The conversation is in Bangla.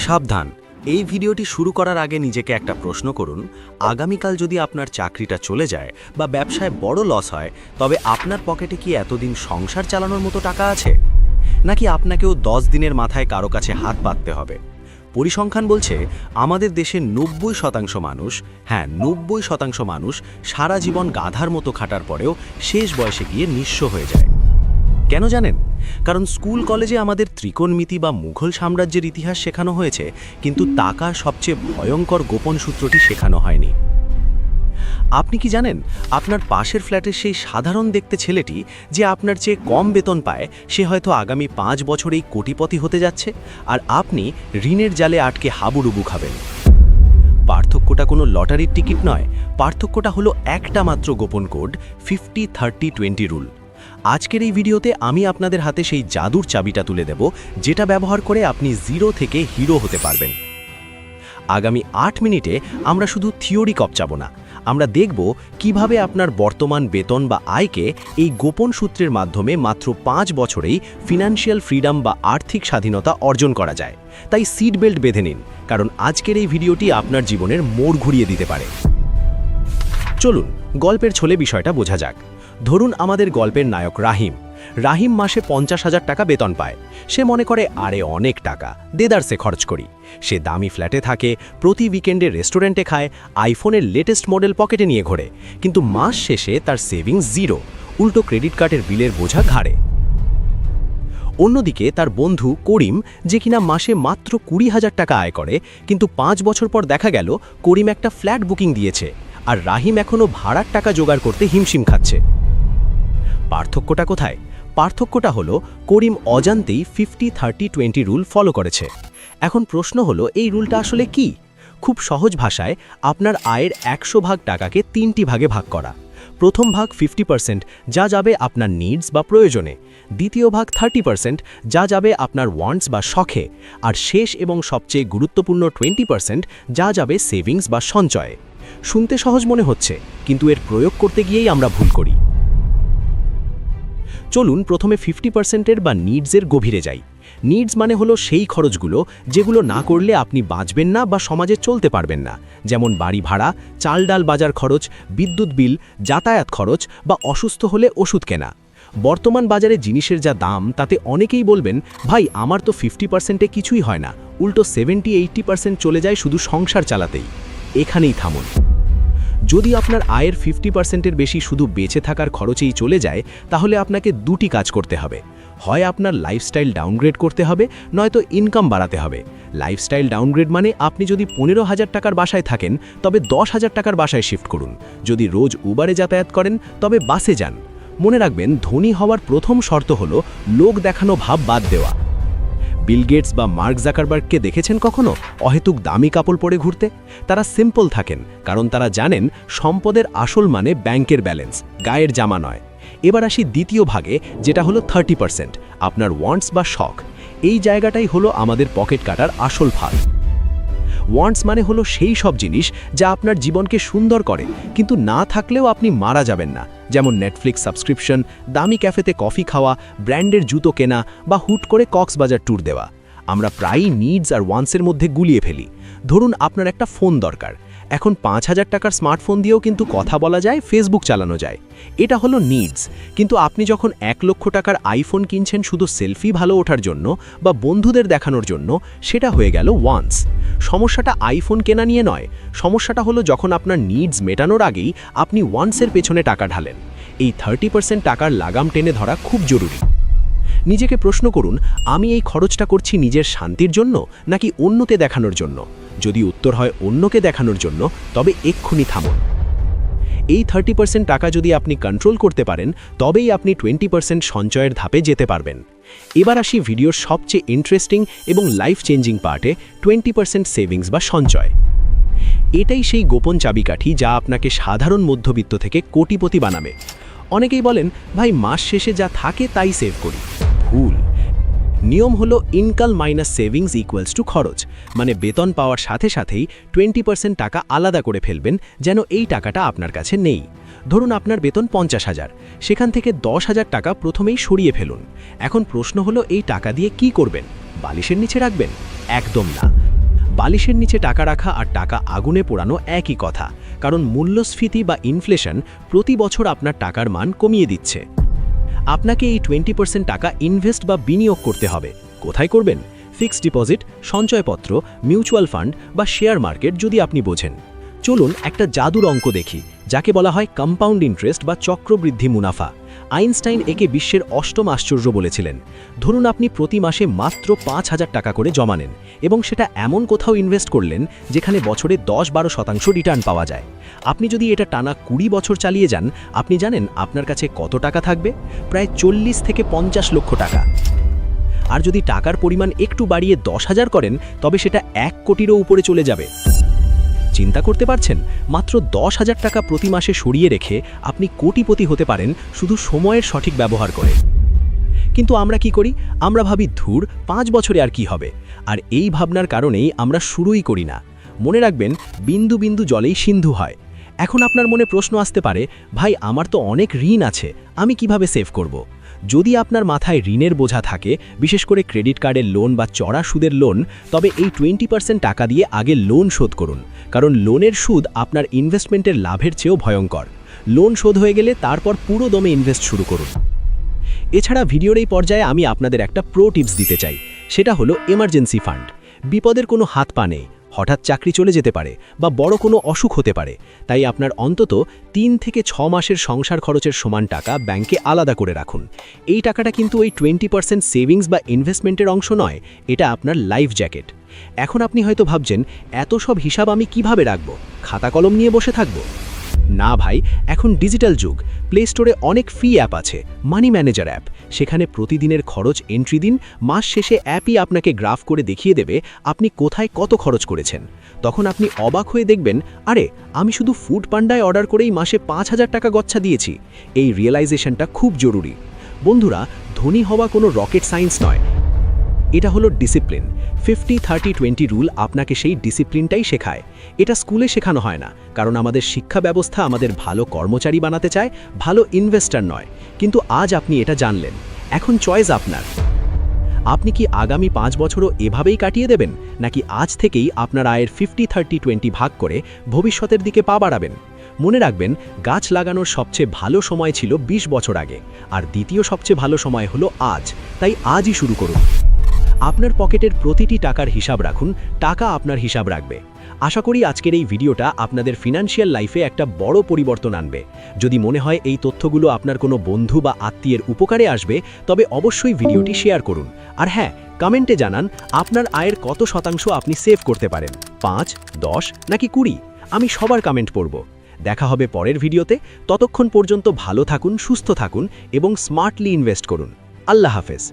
সাবধান, এই ভিডিওটি শুরু করার আগে নিজেকে একটা প্রশ্ন করুন। আগামীকাল যদি আপনার চাকরিটা চলে যায় বা ব্যবসায় বড় লস হয়, তবে আপনার পকেটে কি এতদিন সংসার চালানোর মতো টাকা আছে, নাকি আপনাকেও 10 দিনের মাথায় কারো কাছে হাত পাততে হবে? পরিসংখ্যান বলছে আমাদের দেশে 90% মানুষ, হ্যাঁ 90% মানুষ সারা জীবন গাধার মতো খাটার পরেও শেষ বয়সে গিয়ে নিঃস্ব হয়ে যায়। কেন জানেন? কারণ স্কুল কলেজে আমাদের ত্রিকোণমিতি বা মুঘল সাম্রাজ্যের ইতিহাস শেখানো হয়েছে, কিন্তু টাকার সবচেয়ে ভয়ঙ্কর গোপন সূত্রটি শেখানো হয়নি। আপনি কি জানেন আপনার পাশের ফ্ল্যাটের সেই সাধারণ দেখতে ছেলেটি যে আপনার চেয়ে কম বেতন পায়, সে হয়তো আগামী 5 বছরেই কোটিপতি হতে যাচ্ছে, আর আপনি ঋণের জালে আটকে হাবুডুবু খাবেন? পার্থক্যটা কোনো লটারির টিকিট নয়, পার্থক্যটা হলো একটা মাত্র গোপন কোড, 50-30-20 রুল। আজকের এই ভিডিওতে আমি আপনাদের হাতে সেই জাদুর চাবিটা তুলে দেব, যেটা ব্যবহার করে আপনি জিরো থেকে হিরো হতে পারবেন। আগামী 8 মিনিটে আমরা শুধু থিওরি কপচাবো না, আমরা দেখব কিভাবে আপনার বর্তমান বেতন বা আয়কে এই গোপন সূত্রের মাধ্যমে মাত্র 5 বছরেই ফিনান্সিয়াল ফ্রিডম বা আর্থিক স্বাধীনতা অর্জন করা যায়। তাই সিট বেল্ট বেঁধে নিন, কারণ আজকের এই ভিডিওটি আপনার জীবনের মোড় ঘুরিয়ে দিতে পারে। চলুন গল্পের ছলে বিষয়টা বোঝা যাক। ধরুন আমাদের গল্পের নায়ক রাহিম মাসে 50,000 টাকা বেতন পায়। সে মনে করে আরে অনেক টাকা, দেদারসে খরচ করি। সে দামি ফ্ল্যাটে থাকে, প্রতি উইকেন্ডে রেস্টুরেন্টে খায়, আইফোনের লেটেস্ট মডেল পকেটে নিয়ে ঘোরে। কিন্তু মাস শেষে তার সেভিংস জিরো, উল্টো ক্রেডিট কার্ডের বিলের বোঝা ঘাড়ে। অন্যদিকে তার বন্ধু করিম, যে কিনা মাসে মাত্র 20,000 টাকা আয় করে, কিন্তু 5 বছর পর দেখা গেল করিম একটা ফ্ল্যাট বুকিং দিয়েছে, আর রাহিম এখনও ভাড়ার টাকা জোগাড় করতে হিমশিম খাচ্ছে। পার্থক্যটা কোথায়? পার্থক্যটা হলো করিম অজান্তেই 50-30-20 রুল ফলো করেছে। এখন প্রশ্ন হলো, এই রুলটা আসলে কি? খুব সহজ ভাষায়, আপনার আয়ের 100 ভাগ টাকাকে 3টি ভাগে ভাগ করা। প্রথম ভাগ 50% যা যাবে আপনার নিডস বা প্রয়োজনে, দ্বিতীয় ভাগ 30% যা যাবে আপনার ওয়ান্টস বা শখে, আর শেষ এবং সবচেয়ে গুরুত্বপূর্ণ 20% যা যাবে সেভিংস বা সঞ্চয়ে। শুনতে সহজ মনে হচ্ছে, কিন্তু এর প্রয়োগ করতে গিয়েই আমরা ভুল করি। চলুন প্রথমে 50%-এর বা নিডসের গভীরে যাই। নিডস মানে হলো সেই খরচগুলো যেগুলো না করলে আপনি বাঁচবেন না বা সমাজে চলতে পারবেন না, যেমন বাড়ি ভাড়া, চাল ডাল বাজার খরচ, বিদ্যুৎ বিল, যাতায়াত খরচ বা অসুস্থ হলে ওষুধ কেনা। বর্তমান বাজারে জিনিসের যা দাম, তাতে অনেকেই বলবেন, ভাই আমার তো 50%-এ কিছুই হয় না, উল্টো 70-80% চলে যায় শুধু সংসার চালাতেই। এখানেই থামুন। যদি আপনার আয়ের 50%-এর বেশি শুধু বেঁচে থাকার খরচেই চলে যায়, তাহলে আপনাকে দুটি কাজ করতে হবে। হয় আপনার লাইফস্টাইল ডাউনগ্রেড করতে হবে, নয়তো ইনকাম বাড়াতে হবে। লাইফস্টাইল ডাউনগ্রেড মানে আপনি যদি 15,000 টাকার বাসায় থাকেন, তবে 10,000 টাকার বাসায় শিফট করুন। যদি রোজ উবারে যাতায়াত করেন, তবে বাসে যান। মনে রাখবেন, ধনী হওয়ার প্রথম শর্ত হলো লোক দেখানো ভাব বাদ দেওয়া। বিল গেটস বা মার্ক জাকারবার্গকে দেখেছেন কখনো অহেতুক দামি কাপড় পরে ঘুরতে? তারা সিম্পল থাকেন, কারণ তারা জানেন সম্পদের আসল মানে ব্যাংকের ব্যালেন্স, গায়ের জামা নয়। এবার আসি দ্বিতীয় ভাগে, যেটা হলো 30%, আপনার ওয়ান্টস বা শখ। এই জায়গাটাই হলো আমাদের পকেট কাটার আসল ফাঁদ। ওয়ান্টস মানে হলো সেই সব জিনিস যা আপনার জীবনকে সুন্দর করে, কিন্তু না থাকলেও আপনি মারা যাবেন না, যেমন নেটফ্লিক্স সাবস্ক্রিপশন, দামি ক্যাফেতে কফি খাওয়া, ব্র্যান্ডের জুতো কেনা বা হুট করে কক্সবাজার ট্যুর দেওয়া। আমরা প্রায়ই নিডস আর ওয়ান্টসের মধ্যে গুলিয়ে ফেলি। ধরুন আপনার একটা ফোন দরকার, এখন 5,000 টাকার স্মার্টফোন দিয়েও কিন্তু কথা বলা যায়, ফেসবুক চালানো যায়। এটা হলো নিডস। কিন্তু আপনি যখন 1 লক্ষ টাকার আইফোন কিনছেন শুধু সেলফি ভালো ওঠার জন্য বা বন্ধুদের দেখানোর জন্য, সেটা হয়ে গেল ওয়ান্টস। সমস্যাটা আইফোন কেনা নিয়ে নয়, সমস্যাটা হলো যখন আপনার নিডস মেটানোর আগেই আপনি ওয়ান্টসের পেছনে টাকা ঢালেন। এই 30% টাকার লাগাম টেনে ধরা খুব জরুরি। নিজেকে প্রশ্ন করুন, আমি এই খরচটা করছি নিজের শান্তির জন্য নাকি অন্যকে দেখানোর জন্য? যদি উত্তর হয় অন্যকে দেখানোর জন্য, তবে এক্ষুনি থামুন। এই 30% টাকা যদি আপনি কন্ট্রোল করতে পারেন, তবেই আপনি 20% সঞ্চয়ের ধাপে যেতে পারবেন। এবার আসি ভিডিওর সবচেয়ে ইন্টারেস্টিং এবং লাইফ চেঞ্জিং পার্টে, 20% সেভিংস বা সঞ্চয়। এটাই সেই গোপন চাবিকাঠি যা আপনাকে সাধারণ মধ্যবিত্ত থেকে কোটিপতি বানাবে। অনেকেই বলেন, ভাই মাস শেষে যা থাকে তাই সেভ করি। ভুল। নিয়ম হলো income minus savings equals to খরচ, মানে বেতন পাওয়ার সাথে সাথেই 20% টাকা আলাদা করে ফেলবেন, যেন এই টাকাটা আপনার কাছে নেই। ধরুন আপনার বেতন 50,000, সেখান থেকে 10,000 টাকা প্রথমেই সরিয়ে ফেলুন। এখন প্রশ্ন হলো এই টাকা দিয়ে কি করবেন? বালিশের নিচে রাখবেন? একদম না। বালিশের নিচে টাকা রাখা আর টাকা আগুনে পোড়ানো একই কথা, কারণ মূল্যস্ফীতি বা ইনফ্লেশন প্রতি বছর আপনার টাকার মান কমিয়ে দিচ্ছে। আপনাকে এই 20% টাকা ইনভেস্ট বা বিনিয়োগ করতে হবে। কোথায় করবেন? ফিক্সড ডিপোজিট, সঞ্চয়পত্র, মিউচুয়াল ফান্ড বা শেয়ার মার্কেট যদি আপনি বোঝেন। চলুন একটা জাদুর অঙ্ক দেখি, যাকে বলা হয় কম্পাউন্ড ইন্টারেস্ট বা চক্রবৃদ্ধি মুনাফা। আইনস্টাইন একে বিশ্বের অষ্টম আশ্চর্য বলেছিলেন। ধরুন আপনি প্রতি মাসে মাত্র 5,000 টাকা করে জমা নেন এবং সেটা এমন কোথাও ইনভেস্ট করলেন যেখানে বছরে 10-12% রিটার্ন পাওয়া যায়। আপনি যদি এটা টানা 20 বছর চালিয়ে যান, আপনি জানেন আপনার কাছে কত টাকা থাকবে? প্রায় 40 থেকে 50 লক্ষ টাকা। আর যদি টাকার পরিমাণ একটু বাড়িয়ে 10,000 করেন, তবে সেটা 1 কোটিরও উপরে চলে যাবে। চিন্তা করতে পারছেন? মাত্র 10,000 টাকা প্রতি মাসে সরিয়ে রেখে আপনি কোটিপতি হতে পারেন শুধু সময়ের সঠিক ব্যবহার করে। কিন্তু আমরা কি করি? আমরা ভাবি ধুর 5 বছরে আর কি হবে। আর এই ভাবনার কারণেই আমরা শুরুই করি না। মনে রাখবেন, বিন্দু বিন্দু জলেই সিন্ধু হয়। এখন আপনার মনে প্রশ্ন আসতে পারে, ভাই আমার তো অনেক ঋণ আছে, আমি কিভাবে সেভ করব? যদি আপনার মাথায় ঋণের বোঝা থাকে, বিশেষ করে ক্রেডিট কার্ডের লোন বা চড়া সুদের লোন, তবে এই 20% টাকা দিয়ে আগে লোন শোধ করুন, কারণ লোনের সুদ আপনার ইনভেস্টমেন্টের লাভের চেয়েও ভয়ঙ্কর। লোন শোধ হয়ে গেলে তারপর পুরো দমে ইনভেস্ট শুরু করুন। এছাড়া ভিডিওর এই পর্যায়ে আমি আপনাদের একটা প্রো টিপস দিতে চাই, সেটা হলো এমার্জেন্সি ফান্ড। বিপদের কোনো হাত পা নেই, হঠাৎ চাকরি চলে যেতে পারে বা বড় কোনো অসুখ হতে পারে, তাই আপনার অন্তত 3 থেকে 6 মাসের সংসার খরচের সমান টাকা ব্যাংকে আলাদা করে রাখুন। এই টাকাটা কিন্তু ওই 20% সেভিংস বা ইনভেস্টমেন্টের অংশ নয়, এটা আপনার লাইফ জ্যাকেট। এখন আপনি হয়তো ভাবছেন, এত সব হিসাব আমি কিভাবে রাখব? খাতা কলম নিয়ে বসে থাকব? না ভাই, এখন ডিজিটাল যুগ। প্লে স্টোরে অনেক ফ্রি অ্যাপ আছে, মানি ম্যানেজার অ্যাপ। সেখানে প্রতিদিনের খরচ এন্ট্রি দিন, মাস শেষে অ্যাপই আপনাকে গ্রাফ করে দেখিয়ে দেবে আপনি কোথায় কত খরচ করেছেন। তখন আপনি অবাক হয়ে দেখবেন, আরে আমি শুধু ফুড পান্ডায় অর্ডার করেই মাসে 5,000 টাকা গচ্ছা দিয়েছি। এই রিয়েলাইজেশনটা খুব জরুরি। বন্ধুরা, ধনী হওয়া কোনো রকেট সায়েন্স নয়, এটা হলো ডিসিপ্লিন। 50-30-20 রুল আপনাকে সেই ডিসিপ্লিনটাই শেখায়। এটা স্কুলে শেখানো হয় না, কারণ আমাদের শিক্ষা ব্যবস্থা আমাদের ভালো কর্মচারী বানাতে চায়, ভালো ইনভেস্টর নয়। কিন্তু আজ আপনি এটা জানলেন। এখন চয়েস আপনার। আপনি কি আগামী 5 বছরও এভাবেই কাটিয়ে দেবেন, নাকি আজ থেকেই আপনার আয়ের 50-30-20 ভাগ করে ভবিষ্যতের দিকে পা বাড়াবেন? মনে রাখবেন, গাছ লাগানোর সবচেয়ে ভালো সময় ছিল 20 বছর আগে, আর দ্বিতীয় সবচেয়ে ভালো সময় হলো আজ। তাই আজই শুরু করুন। আপনার পকেটের প্রতিটি টাকার হিসাব রাখুন, টাকা আপনার হিসাব রাখবে। আশা করি আজকের এই ভিডিওটা আপনাদের ফিনান্সিয়াল লাইফে একটা বড় পরিবর্তন আনবে। যদি মনে হয় এই তথ্যগুলো আপনার কোনো বন্ধু বা আত্মীয়ের উপকারে আসবে, তবে অবশ্যই ভিডিওটি শেয়ার করুন। আর হ্যাঁ, কমেন্টে জানান আপনার আয়ের কত শতাংশ আপনি সেভ করতে পারেন, 5, 10 নাকি 20। আমি সবার কমেন্ট পড়ব। দেখা হবে পরের ভিডিওতে। ততক্ষণ পর্যন্ত ভালো থাকুন, সুস্থ থাকুন এবং স্মার্টলি ইনভেস্ট করুন। আল্লাহ হাফেজ।